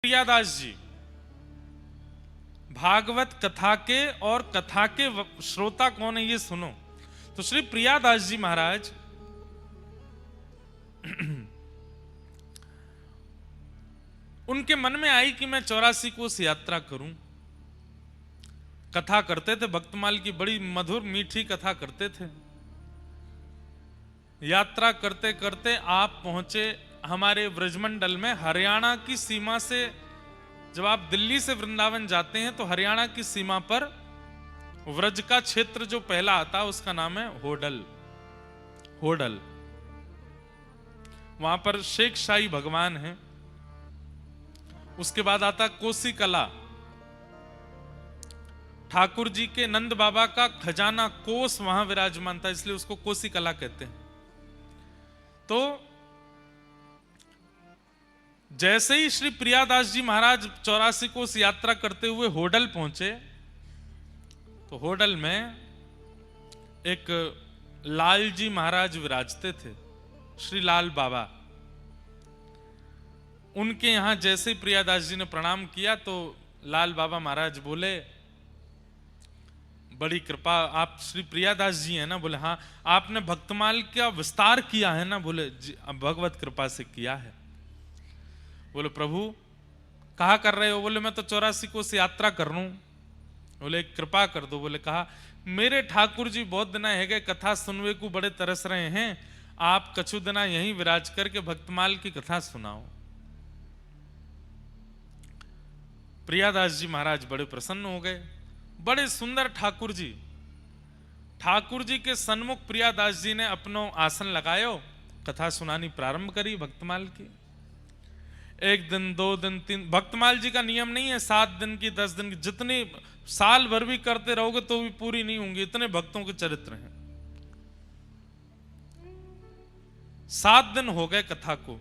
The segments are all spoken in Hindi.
प्रियादास जी भागवत कथा के और कथा के श्रोता कौन है ये सुनो। तो श्री प्रियादास जी महाराज उनके मन में आई कि मैं 84 कोस यात्रा करूं। कथा करते थे, भक्तमाल की बड़ी मधुर मीठी कथा करते थे। यात्रा करते करते आप पहुंचे हमारे ब्रजमंडल में। हरियाणा की सीमा से जब आप दिल्ली से वृंदावन जाते हैं तो हरियाणा की सीमा पर व्रज का क्षेत्र जो पहला आता है उसका नाम है होडल। होडल वहां पर शेख शाही भगवान है। उसके बाद आता कोसी कला, ठाकुर जी के नंद बाबा का खजाना कोस वहां विराजमान था, इसलिए उसको कोसी कला कहते हैं। तो जैसे ही श्री प्रियादास जी महाराज 84 कोस यात्रा करते हुए होडल पहुंचे तो होडल में एक लाल जी महाराज विराजते थे, श्री लाल बाबा। उनके यहां जैसे ही प्रियादास जी ने प्रणाम किया तो लाल बाबा महाराज बोले, बड़ी कृपा, आप श्री प्रियादास जी हैं ना? बोले हाँ। आपने भक्तमाल का विस्तार किया है ना? बोले जी, भगवत कृपा से किया है। बोले प्रभु कहा कर रहे हो? बोले मैं तो 84 कोस यात्रा कर रहा हूं। बोले कृपा कर दो। बोले कहा, मेरे ठाकुर जी बहुत दिना है गए कथा सुनवे को बड़े तरस रहे हैं, आप कछु दिना यहीं विराज करके भक्तमाल की कथा सुनाओ। प्रियादास जी महाराज बड़े प्रसन्न हो गए। बड़े सुंदर ठाकुर जी। ठाकुर जी के सन्मुख प्रियादास जी ने अपनो आसन लगायो, कथा सुनानी प्रारंभ करी भक्तमाल की। 1 दिन 2 दिन 3, भक्तमाल जी का नियम नहीं है 7 दिन की 10 दिन की, जितनी साल भर भी करते रहोगे तो भी पूरी नहीं होंगी, इतने भक्तों के चरित्र हैं। 7 दिन हो गए कथा को।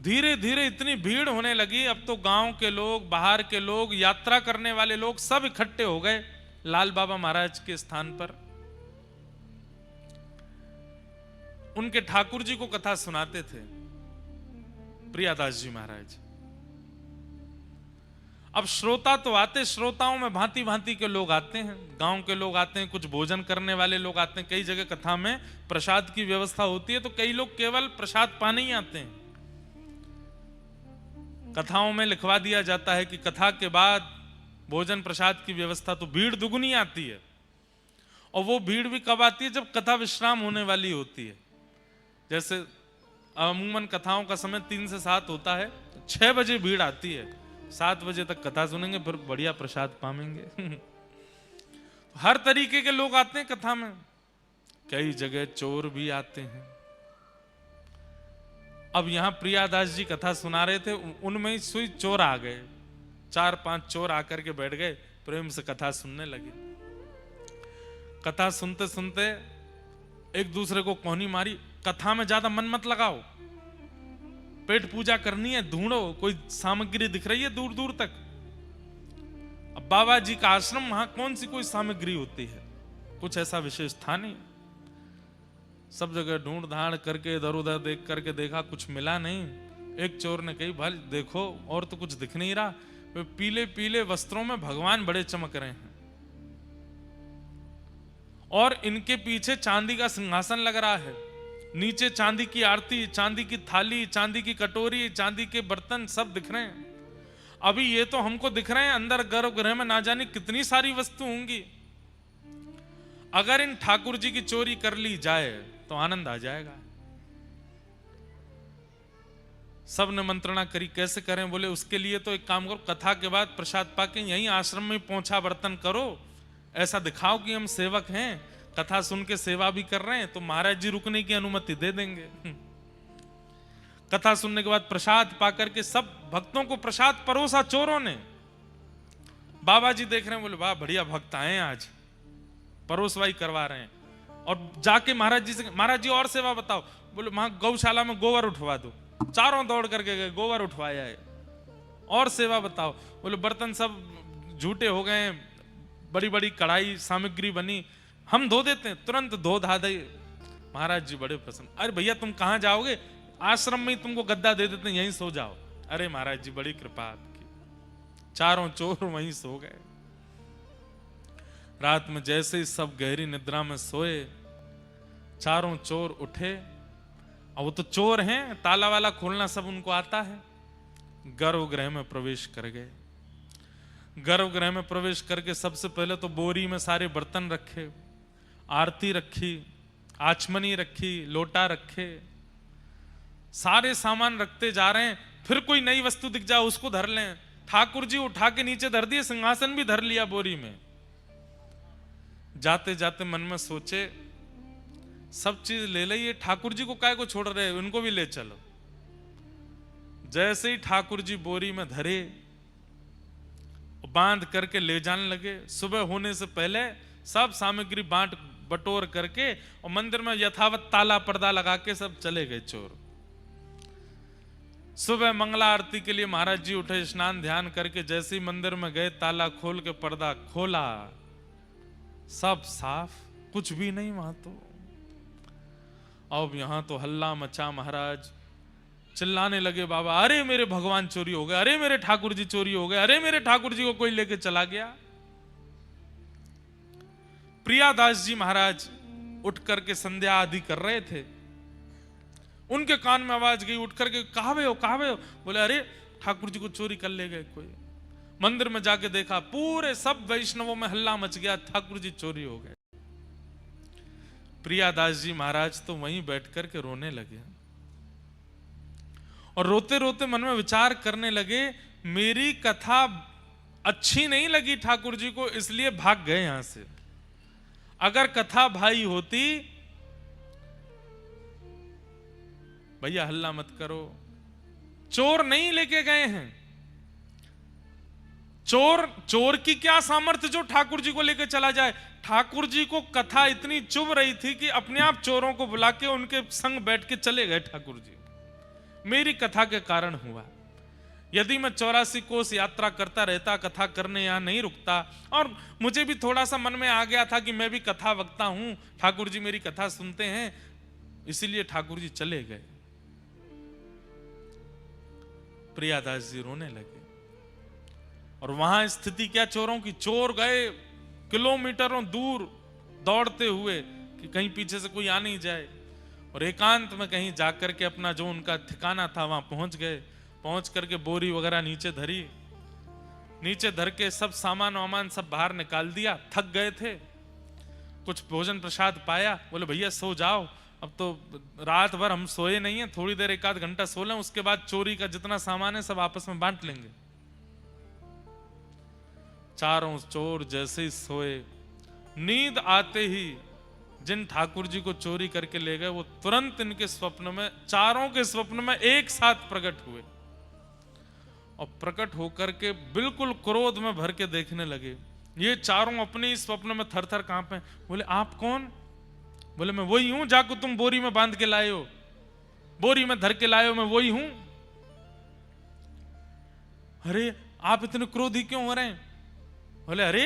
धीरे धीरे इतनी भीड़ होने लगी, अब तो गांव के लोग, बाहर के लोग, यात्रा करने वाले लोग सब इकट्ठे हो गए लाल बाबा महाराज के स्थान पर। उनके ठाकुर जी को कथा सुनाते थे प्रियादास जी महाराज। अब श्रोता तो आते, श्रोताओं में भांति भांति के लोग आते हैं, गांव के लोग आते हैं, कुछ भोजन करने वाले लोग आते हैं। कई जगह कथा में प्रसाद की व्यवस्था होती है तो कई लोग केवल प्रसाद पाने ही आते हैं। कथाओं में लिखवा दिया जाता है कि कथा के बाद भोजन प्रसाद की व्यवस्था, तो भीड़ दुगुनी आती है। और वो भीड़ भी कब आती है? जब कथा विश्राम होने वाली होती है। जैसे अमूमन कथाओं का समय 3 से 7 होता है, 6 बजे भीड़ आती है, 7 बजे तक कथा सुनेंगे, फिर बढ़िया प्रसाद पाएंगे। हर तरीके के लोग आते हैं कथा में। कई जगह चोर भी आते हैं। अब यहां प्रियादास जी कथा सुना रहे थे, उनमें ही सुई चोर आ गए। 4-5 चोर आकर के बैठ गए, प्रेम से कथा सुनने लगे। कथा सुनते सुनते एक दूसरे को कोहनी मारी, कथा में ज्यादा मन मत लगाओ, पेट पूजा करनी है, ढूंढो कोई सामग्री दिख रही है दूर दूर तक। अब बाबा जी का आश्रम, वहां कौन सी कोई सामग्री होती है? कुछ ऐसा विशेष था नहीं। सब जगह ढूंढ धाड़ करके इधर उधर देख करके देखा, कुछ मिला नहीं। एक चोर ने कही, भाई देखो और तो कुछ दिख नहीं रहा। वे पीले पीले वस्त्रों में भगवान बड़े चमक रहे हैं और इनके पीछे चांदी का सिंहासन लग रहा है, नीचे चांदी की आरती, चांदी की थाली, चांदी की कटोरी, चांदी के बर्तन सब दिख रहे हैं। अभी ये तो हमको दिख रहे हैं, अंदर गर्भगृह में ना जाने कितनी सारी वस्तु होंगी। अगर इन ठाकुर जी की चोरी कर ली जाए तो आनंद आ जाएगा। सब ने मंत्रणा करी, कैसे करें? बोले उसके लिए तो एक काम करो, कथा के बाद प्रसाद पाके यहीं आश्रम में पोंछा बर्तन करो, ऐसा दिखाओ कि हम सेवक हैं, कथा सुन के सेवा भी कर रहे हैं, तो महाराज जी रुकने की अनुमति दे देंगे। कथा सुनने के बाद प्रसाद पाकर के सब भक्तों को प्रसाद परोसा चोरों ने। बाबा जी देख रहे हैं, बोले वाह बढ़िया भक्त आए आज, परोसवाई करवा रहे हैं। और जाके महाराज जी से, महाराज जी और सेवा बताओ। बोले वहां गौशाला में गोबर उठवा दो। चारों दौड़ करके गए, गोबर उठवाया है। और सेवा बताओ। बोले बर्तन सब झूठे हो गए, बड़ी बड़ी कढ़ाई सामग्री बनी, हम धो देते हैं, तुरंत धो धा दे। महाराज जी बड़े प्रसन्न। अरे भैया तुम कहां जाओगे? आश्रम में ही तुमको गद्दा दे देते हैं, यहीं सो जाओ। अरे महाराज जी बड़ी कृपा आपकी। चारों चोर वहीं सो गए। रात में जैसे ही सब गहरी निद्रा में सोए, चारों चोर उठे। अब वो तो चोर हैं, ताला वाला खोलना सब उनको आता है। गर्भगृह में प्रवेश कर गए। गर्भगृह में प्रवेश करके सबसे पहले तो बोरी में सारे बर्तन रखे, आरती रखी, आचमनी रखी, लोटा रखे, सारे सामान रखते जा रहे हैं। फिर कोई नई वस्तु दिख जाए उसको धर लें। ठाकुर जी उठा के नीचे धर दिए, सिंहासन भी धर लिया बोरी में। जाते जाते मन में सोचे सब चीज ले लिए, ठाकुर जी को काय को छोड़ रहे, उनको भी ले चलो। जैसे ही ठाकुर जी बोरी में धरे, बांध करके ले जाने लगे। सुबह होने से पहले सब सामग्री बांट बटोर करके और मंदिर में यथावत ताला पर्दा लगा के सब चले गए चोर। सुबह मंगला आरती के लिए महाराज जी उठे, स्नान ध्यान करके जैसे ही मंदिर में गए, ताला खोल के पर्दा खोला, सब साफ, कुछ भी नहीं वहां तो। अब यहां तो हल्ला मचा, महाराज चिल्लाने लगे, बाबा अरे मेरे भगवान चोरी हो गए, अरे मेरे ठाकुर जी चोरी हो गए, अरे मेरे ठाकुर जी को कोई लेके चला गया। प्रियादास जी महाराज उठ करके संध्या आदि कर रहे थे। उनके कान में आवाज गई, उठ करके कहावे हो, कहावे हो? बोले अरे ठाकुर जी को चोरी कर ले गए कोई। मंदिर में जाके देखा, पूरे सब वैष्णवों में हल्ला मच गया, ठाकुर जी चोरी हो गए। प्रियादास जी महाराज तो वहीं बैठ करके रोने लगे और रोते रोते मन में विचार करने लगे, मेरी कथा अच्छी नहीं लगी ठाकुर जी को, इसलिए भाग गए यहां से। अगर कथा भाई होती, भैया हल्ला मत करो, चोर नहीं लेके गए हैं। चोर की क्या सामर्थ्य जो ठाकुर जी को लेकर चला जाए। ठाकुर जी को कथा इतनी चुभ रही थी कि अपने आप चोरों को बुला के उनके संग बैठ के चले गए ठाकुर जी। मेरी कथा के कारण हुआ। यदि मैं 84 कोस यात्रा करता रहता, कथा करने यहां नहीं रुकता, और मुझे भी थोड़ा सा मन में आ गया था कि मैं भी कथा वक्ता हूं, ठाकुर जी मेरी कथा सुनते हैं, इसीलिए ठाकुर जी चले गए। प्रियादास जी रोने लगे। और वहां स्थिति क्या चोरों की, चोर गए किलोमीटरों दूर दौड़ते हुए कि कहीं पीछे से कोई आ नहीं जाए, और एकांत में कहीं जाकर के अपना जो उनका ठिकाना था वहां पहुंच गए। पहुंच करके बोरी वगैरह नीचे धरी, नीचे धर के सब सामान वामान सब बाहर निकाल दिया। थक गए थे, कुछ भोजन प्रसाद पाया, बोले भैया सो जाओ, अब तो रात भर हम सोए नहीं है, थोड़ी देर 1 आध घंटा सो लें, उसके बाद चोरी का जितना सामान है सब आपस में बांट लेंगे। चारों चोर जैसे ही सोए, नींद आते ही जिन ठाकुर जी को चोरी करके ले गए वो तुरंत इनके स्वप्न में, चारों के स्वप्न में एक साथ प्रकट हुए, और प्रकट होकर के बिल्कुल क्रोध में भर के देखने लगे। ये चारों अपने ही स्वप्न में थर थर कांपे। बोले आप कौन? बोले मैं वही हूं जाको तुम बोरी में बांध के लाए हो, बोरी में धर के लाए हो, मैं वही हूं। अरे आप इतने क्रोधी क्यों हो रहे हैं? बोले अरे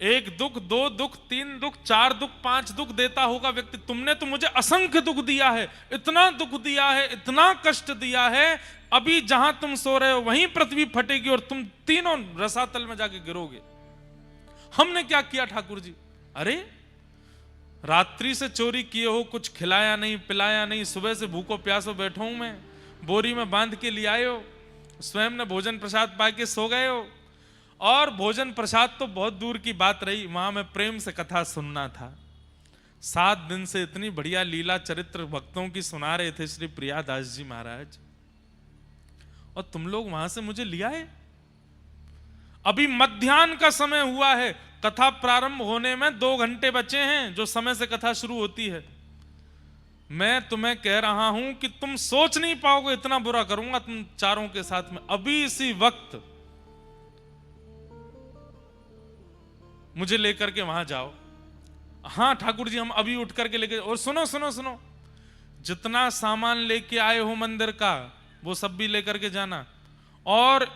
1 दुख, 2 दुख, 3 दुख, 4 दुख, 5 दुख देता होगा व्यक्ति, तुमने तो मुझे असंख्य दुख दिया है, इतना दुख दिया है, इतना कष्ट दिया है, अभी जहां तुम सो रहे हो वहीं पृथ्वी फटेगी और तुम तीनों रसातल में जाके गिरोगे। हमने क्या किया ठाकुर जी? अरे रात्रि से चोरी किए हो, कुछ खिलाया नहीं पिलाया नहीं, सुबह से भूखो प्यासो बैठो हूं मैं, बोरी में बांध के ले आए हो, स्वयं ने भोजन प्रसाद पाके सो गए हो। और भोजन प्रसाद तो बहुत दूर की बात रही, वहां मैं प्रेम से कथा सुनना था। 7 दिन से इतनी बढ़िया लीला चरित्र भक्तों की सुना रहे थे श्री प्रियादास जी महाराज, और तुम लोग वहां से मुझे ले आए। अभी मध्याह्न का समय हुआ है, कथा प्रारंभ होने में 2 घंटे बचे हैं, जो समय से कथा शुरू होती है। मैं तुम्हें कह रहा हूं कि तुम सोच नहीं पाओगे इतना बुरा करूंगा तुम चारों के साथ में। अभी इसी वक्त मुझे लेकर के वहां जाओ। हाँ ठाकुर जी हम अभी उठ करके लेके, और सुनो सुनो सुनो, जितना सामान लेके आए हो मंदिर का वो सब भी लेकर के जाना, और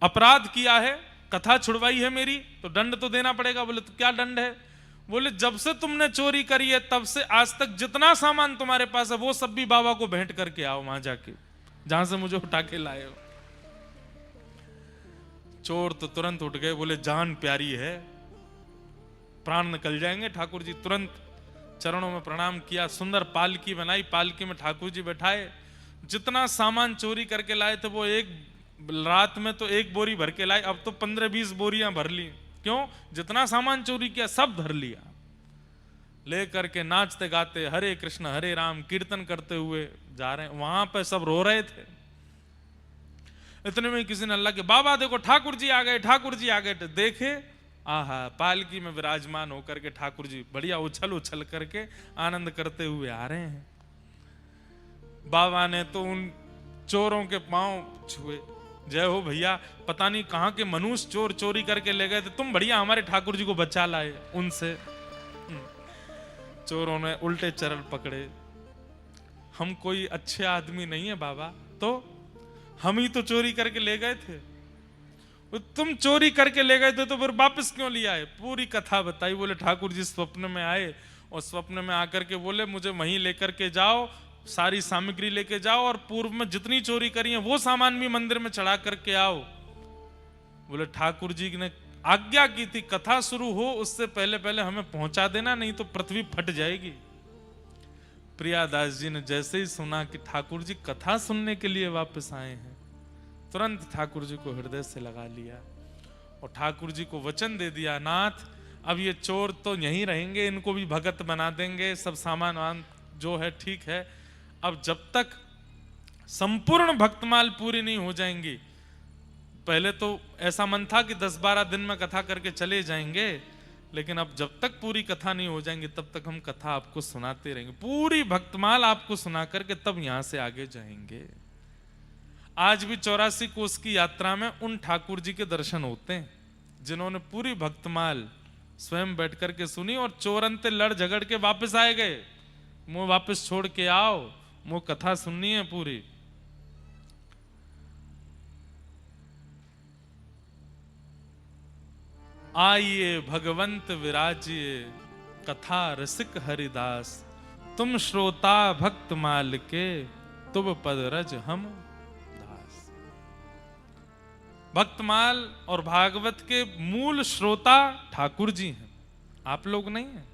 अपराध किया है, कथा छुड़वाई है मेरी, तो दंड तो देना पड़ेगा। बोले तो क्या दंड है? बोले जब से तुमने चोरी करी है तब से आज तक जितना सामान तुम्हारे पास है वो सब भी बाबा को भेंट करके आओ, वहां जाके जहां से मुझे उठा के लाए हो। चोर तो तुरंत उठ गए, बोले जान प्यारी है, प्राण निकल जाएंगे। ठाकुर जी तुरंत चरणों में प्रणाम किया, सुंदर पालकी बनाई, पालकी में ठाकुर जी बैठाए। जितना सामान चोरी करके लाए थे वो एक रात में तो 1 बोरी भर के लाए, अब तो 15-20 बोरियां भर ली। क्यों? जितना सामान चोरी किया सब धर लिया। लेकर के नाचते गाते हरे कृष्ण हरे राम कीर्तन करते हुए जा रहे हैं। वहां पे सब रो रहे थे। इतने में किसी ने अल्लाह के, बाबा देखो ठाकुर जी आ गए, ठाकुर जी आ गए। तो देखे, आहा, पालकी में विराजमान होकर के ठाकुर जी बढ़िया उछल उछल करके आनंद करते हुए आ रहे हैं। बाबा ने तो उन चोरों के पांव छुए, जय हो भैया, पता नहीं कहां के मनुष्य चोर चोरी करके ले गए थे, तुम बढ़िया हमारे ठाकुर जी को बचा लाए उनसे। चोरों ने उल्टे चरण पकड़े, हम कोई अच्छे आदमी नहीं है बाबा, तो हम ही तो चोरी करके ले गए थे। तुम चोरी करके ले गए थे तो फिर वापस क्यों लिया है? पूरी कथा बताई। बोले ठाकुर जी स्वप्न में आए और स्वप्न में आकर के बोले मुझे वहीं लेकर के जाओ, सारी सामग्री लेके जाओ और पूर्व में जितनी चोरी करी है वो सामान भी मंदिर में चढ़ा करके आओ। बोले ठाकुर जी ने आज्ञा की थी कथा शुरू हो उससे पहले पहले हमें पहुंचा देना, नहीं तो पृथ्वी फट जाएगी। प्रियादास जी ने जैसे ही सुना कि ठाकुर जी कथा सुनने के लिए वापस आए हैं, तुरंत ठाकुर जी को हृदय से लगा लिया और ठाकुर जी को वचन दे दिया, नाथ अब ये चोर तो यहीं रहेंगे, इनको भी भगत बना देंगे, सब सामान जो है ठीक है। अब जब तक संपूर्ण भक्तमाल पूरी नहीं हो जाएंगी, पहले तो ऐसा मन था कि 10-12 दिन में कथा करके चले जाएंगे, लेकिन अब जब तक पूरी कथा नहीं हो जाएंगी तब तक हम कथा आपको सुनाते रहेंगे, पूरी भक्तमाल आपको सुना करके तब यहां से आगे जाएंगे। आज भी 84 कोस की यात्रा में उन ठाकुर जी के दर्शन होते हैं जिन्होंने पूरी भक्तमाल स्वयं बैठ करके सुनी और चोरंते लड़ झगड़ के वापस आए गए। मुंह वापस छोड़ के आओ, मुंह कथा सुननी है पूरी। आइए भगवंत विराजिए कथा रसिक हरिदास, तुम श्रोता भक्त माल के तुम पद रज हम दास। भक्तमाल और भागवत के मूल श्रोता ठाकुर जी हैं, आप लोग नहीं हैं।